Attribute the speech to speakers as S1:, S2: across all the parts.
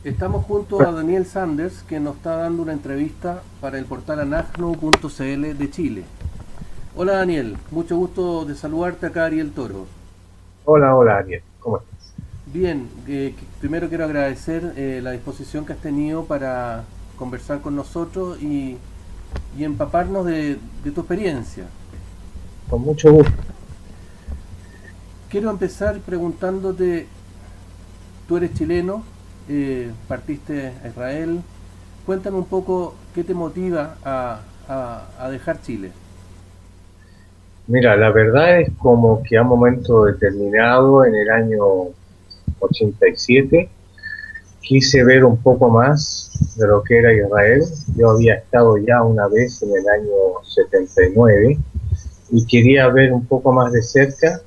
S1: Estamos junto a Daniel Sanders, que nos está dando una entrevista para el portal anagno.cl de Chile. Hola Daniel, mucho gusto de saludarte acá Ariel Toro.
S2: Hola, hola, Ariel. ¿Cómo estás?
S1: Bien, primero quiero agradecer la disposición que has tenido para conversar con nosotros y empaparnos de tu experiencia.
S2: Con mucho gusto.
S1: Quiero empezar preguntándote, tú eres chileno, partiste a Israel, cuéntame un poco qué te motiva a dejar Chile.
S2: Mira, la verdad es como que a un momento determinado, en el año 87, quise ver un poco más de lo que era Israel. Yo había estado ya una vez en el año 79 y quería ver un poco más de cerca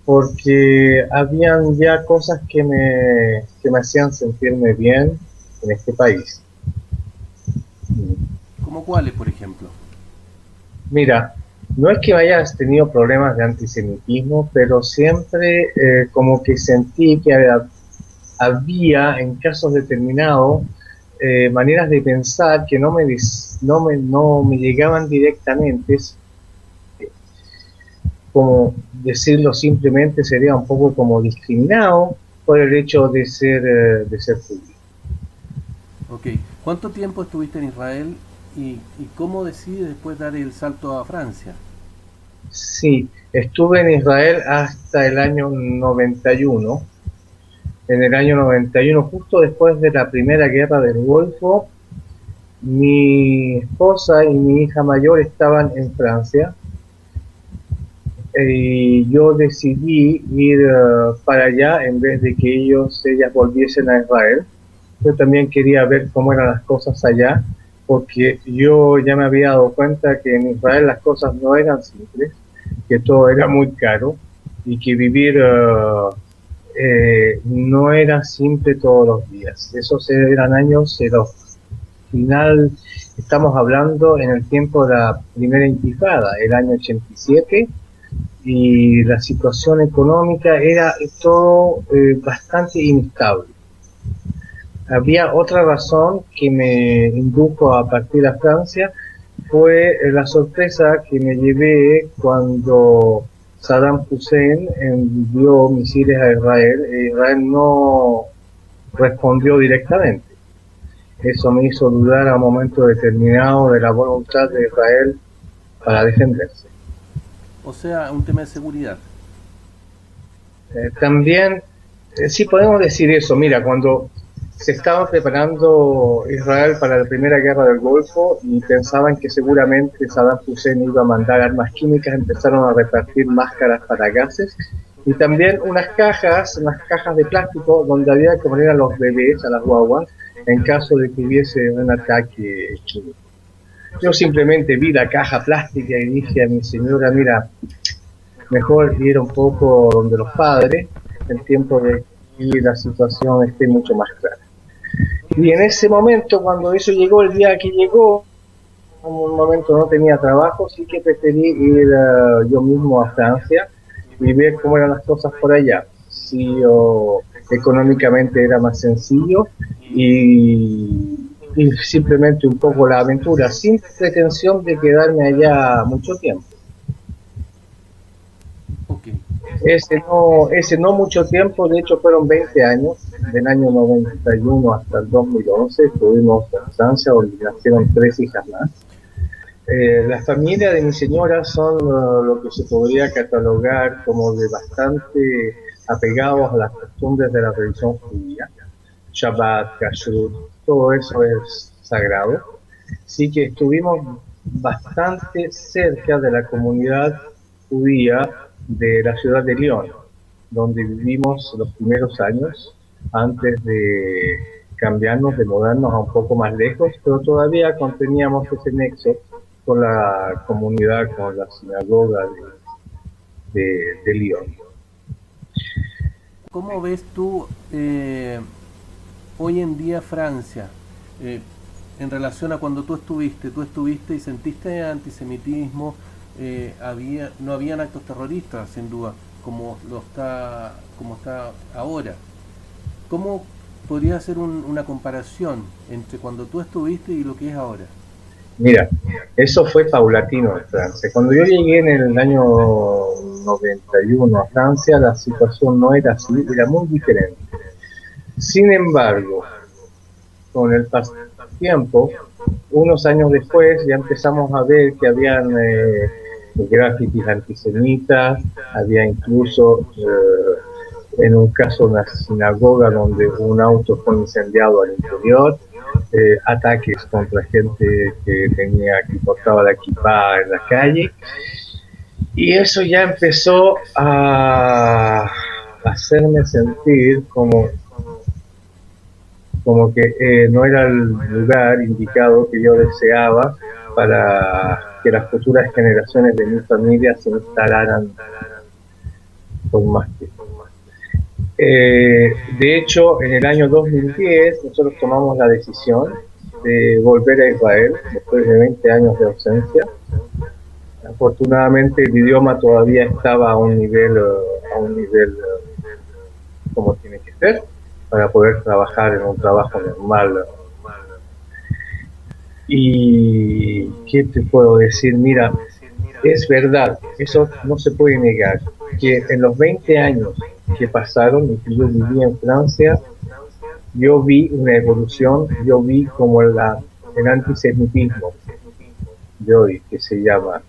S2: porque habían ya cosas que me hacían sentirme bien en este país.
S1: ¿Cómo cuáles, por ejemplo?
S2: Mira, no es que hayas tenido problemas de antisemitismo, pero siempre como que sentí que había en casos determinados maneras de pensar que no me llegaban directamente, como decirlo simplemente sería un poco como discriminado por el hecho de ser judío.
S1: Ok, ¿cuánto tiempo estuviste en Israel y cómo decides después dar el salto a Francia?
S2: Sí, estuve en Israel hasta el año 91. En el año 91, justo después de la Primera Guerra del Golfo, mi esposa y mi hija mayor estaban en Francia y yo decidí ir para allá en vez de que ellas volviesen a Israel. Yo también quería ver cómo eran las cosas allá, porque yo ya me había dado cuenta que en Israel las cosas no eran simples, que todo era muy caro y que vivir no era simple todos los días. Esos eran años de los final, estamos hablando en el tiempo de la primera intifada, el año 87, y la situación económica era todo bastante inestable. Había otra razón que me indujo a partir a Francia, fue la sorpresa que me llevé cuando Saddam Hussein envió misiles a Israel e Israel no respondió directamente. Eso me hizo dudar a un momento determinado de la voluntad de Israel para defenderse.
S1: O sea, un tema de seguridad.
S2: También, sí podemos decir eso, mira, cuando se estaba preparando Israel para la primera guerra del Golfo y pensaban que seguramente Saddam Hussein iba a mandar armas químicas, empezaron a repartir máscaras para gases y también unas cajas de plástico donde había que poner a los bebés, a las guaguas, en caso de que hubiese un ataque químico. Yo simplemente vi la caja plástica y dije a mi señora, mira, mejor ir un poco donde los padres, en tiempo de que la situación esté mucho más clara. Y en ese momento, cuando eso llegó, el día que llegó, en un momento no tenía trabajo, sí que preferí ir yo mismo a Francia y ver cómo eran las cosas por allá. Si económicamente era más sencillo y simplemente un poco la aventura, sin pretensión de quedarme allá mucho tiempo.
S1: Ok,
S2: Ese no mucho tiempo, de hecho fueron 20 años, del año 91 hasta el 2011 estuvimos en Francia, donde nacieron 3 hijas más. La familia de mi señora son lo que se podría catalogar como de bastante apegados a las costumbres de la religión judía. Shabbat, Kashrut, todo eso es sagrado. Así que estuvimos bastante cerca de la comunidad judía de la ciudad de Lyon, donde vivimos los primeros años antes de cambiarnos, de mudarnos a un poco más lejos, pero todavía conteníamos ese nexo con la comunidad, con la sinagoga de Lyon.
S1: ¿cómo ves tú hoy en día Francia eh, en relación a cuando tú estuviste? ¿Tú estuviste y sentiste antisemitismo? No habían actos terroristas, sin duda, como está ahora. ¿Cómo, podrías hacer una comparación entre cuando tú estuviste y lo que es ahora?
S2: Mira, eso fue paulatino en Francia. Cuando yo llegué en el año 91 a Francia, la situación no era así, era muy diferente. Sin embargo, con el tiempo, unos años después, ya empezamos a ver que habían grafitis antisemitas, había incluso, en un caso, una sinagoga donde un auto fue incendiado al interior, ataques contra gente que portaba la kipá en la calle, y eso ya empezó a hacerme sentir como que no era el lugar indicado que yo deseaba para que las futuras generaciones de mi familia se instalaran con más tiempo. De hecho, en el año 2010 nosotros tomamos la decisión de volver a Israel después de 20 años de ausencia. Afortunadamente el idioma todavía estaba a un nivel como tiene que ser para poder trabajar en un trabajo normal. Y ¿qué te puedo decir? Mira, es verdad, eso no se puede negar, que en los 20 años que pasaron y que yo viví en Francia, yo vi una evolución, yo vi como el antisemitismo de hoy, que se llama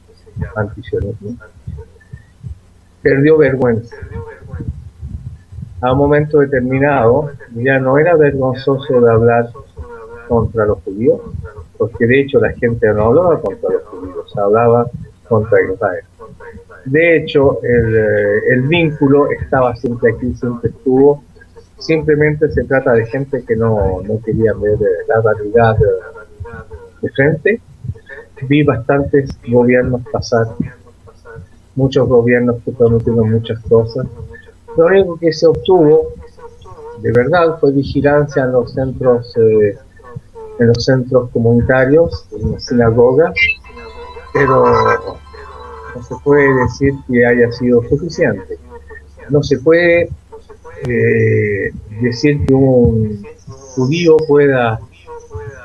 S2: antisionismo, perdió vergüenza. A un momento determinado ya no era vergonzoso de hablar contra los judíos, porque de hecho la gente no hablaba contra los judíos, hablaba contra Israel. De hecho, el vínculo estaba siempre aquí, siempre estuvo. Simplemente se trata de gente que no quería ver la realidad de frente. Vi bastantes gobiernos pasar, muchos gobiernos que prometieron muchas cosas. Lo único que se obtuvo, de verdad, fue vigilancia en los centros comunitarios, en las sinagogas, pero no se puede decir que haya sido suficiente. No se puede decir que un judío pueda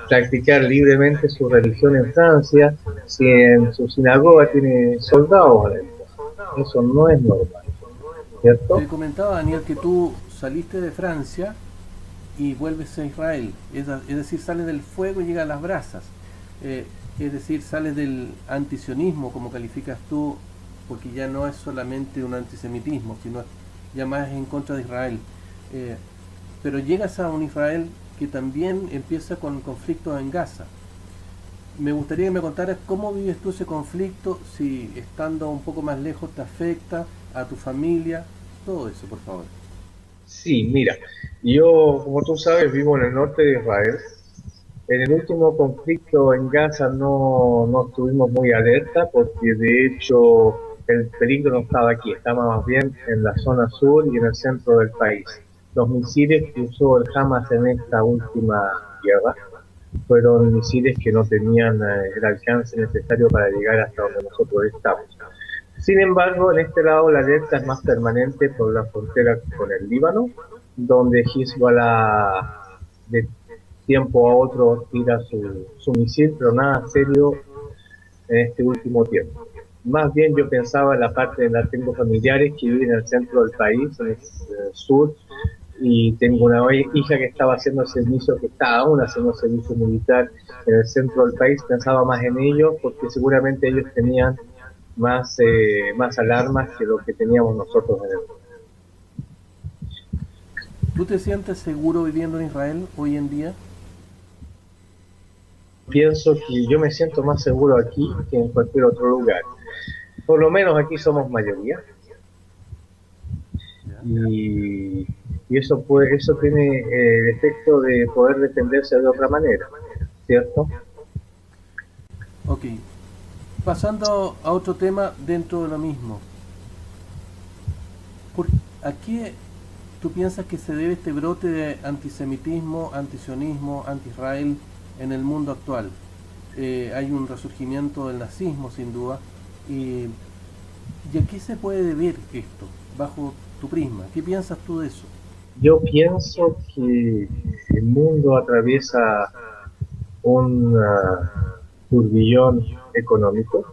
S2: practicar libremente su religión en Francia si en su sinagoga tiene soldados adentro. Eso no es normal, ¿cierto?
S1: Te comentaba, Daniel, que tú saliste de Francia y vuelves a Israel, es decir, sales del fuego y llegas a las brasas, es decir, sales del antisionismo, como calificas tú, porque ya no es solamente un antisemitismo, sino ya más en contra de Israel, pero llegas a un Israel que también empieza con conflictos en Gaza. Me gustaría que me contaras cómo vives tú ese conflicto, si estando un poco más lejos te afecta a tu familia, todo eso, por favor.
S2: Sí, mira, yo, como tú sabes, vivo en el norte de Israel. En el último conflicto en Gaza no estuvimos muy alerta porque de hecho el peligro no estaba aquí, estaba más bien en la zona sur y en el centro del país. Los misiles que usó el Hamas en esta última guerra fueron misiles que no tenían el alcance necesario para llegar hasta donde nosotros estamos. Sin embargo, en este lado la alerta es más permanente por la frontera con el Líbano, donde Hezbollah de tiempo a otro tira su misil, pero nada serio en este último tiempo. Más bien yo pensaba en la parte de la tengo familiares que viven en el centro del país, en el sur, y tengo una hija que estaba haciendo servicio, que está aún haciendo servicio militar en el centro del país. Pensaba más en ellos porque seguramente ellos tenían más alarmas que lo que teníamos nosotros en el.
S1: ¿Tú te sientes seguro viviendo en Israel hoy en día?
S2: Pienso que yo me siento más seguro aquí que en cualquier otro lugar. Por lo menos aquí somos mayoría. Y eso tiene el efecto de poder defenderse de otra manera, ¿cierto?
S1: Ok, pasando a otro tema dentro de lo mismo. ¿A qué tú piensas que se debe este brote de antisemitismo, antisionismo, anti-Israel en el mundo actual? Hay un resurgimiento del nazismo, sin duda. ¿Y a qué se puede deber esto, bajo tu prisma? ¿Qué piensas tú de eso?
S2: Yo pienso que el mundo atraviesa un turbillón económico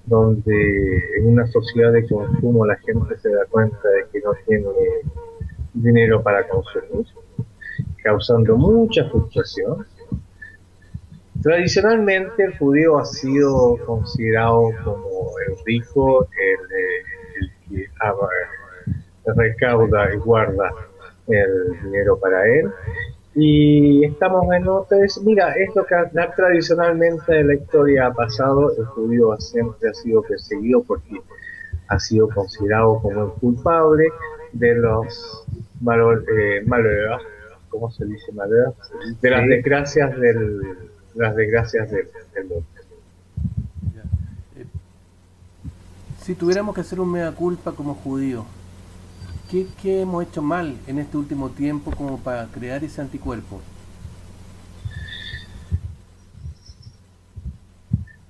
S2: donde en una sociedad de consumo la gente se da cuenta de que no tiene dinero para consumir, causando mucha frustración. Tradicionalmente el judío ha sido considerado como el rico, el que recauda y guarda el dinero para él. Y estamos en otra, mira, es lo que tradicionalmente en la historia ha pasado, el judío siempre ha sido perseguido porque ha sido considerado como el culpable de los malheurs, ¿cómo se dice malheurs? De las
S3: Sí.
S2: desgracias del mundo.
S1: Ya. Si tuviéramos que hacer un mea culpa como judío, ¿qué hemos hecho mal en este último tiempo como para crear ese anticuerpo?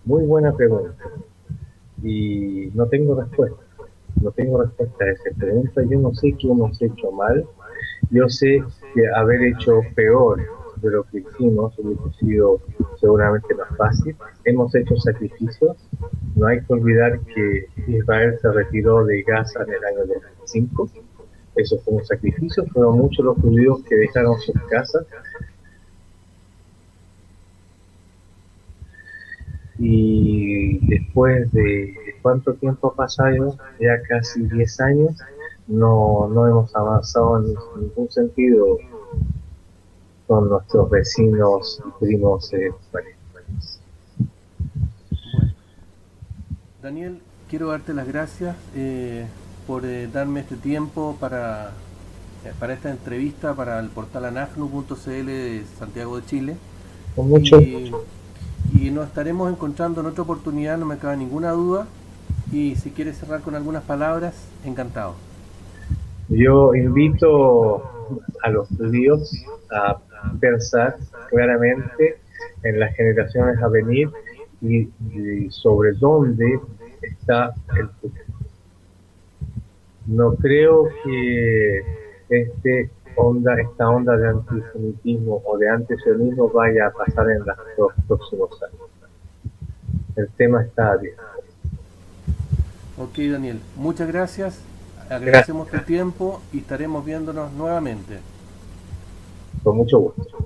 S2: Muy buena pregunta. Y no tengo respuesta. No tengo respuesta a esa pregunta. Yo no sé qué hemos hecho mal. Yo sé que haber hecho peor de lo que hicimos hubiese sido seguramente más fácil. Hemos hecho sacrificios. No hay que olvidar que Israel se retiró de Gaza en el año 2005. Eso fue un sacrificio. Fueron muchos los judíos que dejaron sus casas. Y después de cuánto tiempo ha pasado, ya casi 10 años, no hemos avanzado en ningún sentido con nuestros vecinos y primos palestinos.
S1: Bueno, Daniel, quiero darte las gracias por darme este tiempo para esta entrevista para el portal anafnu.cl de Santiago de Chile.
S2: Con mucho,
S1: Y nos estaremos encontrando en otra oportunidad, no me cabe ninguna duda. Y si quieres cerrar con algunas palabras, encantado.
S2: yo invito a los judíos a pensar claramente en las generaciones a venir y sobre dónde está el futuro. No creo que esta onda de antisemitismo o de antisionismo vaya a pasar en los próximos años. El tema está abierto.
S1: Ok, Daniel, muchas gracias.
S2: Gracias,
S1: Agradecemos tu tiempo y estaremos viéndonos nuevamente.
S2: con mucho gusto.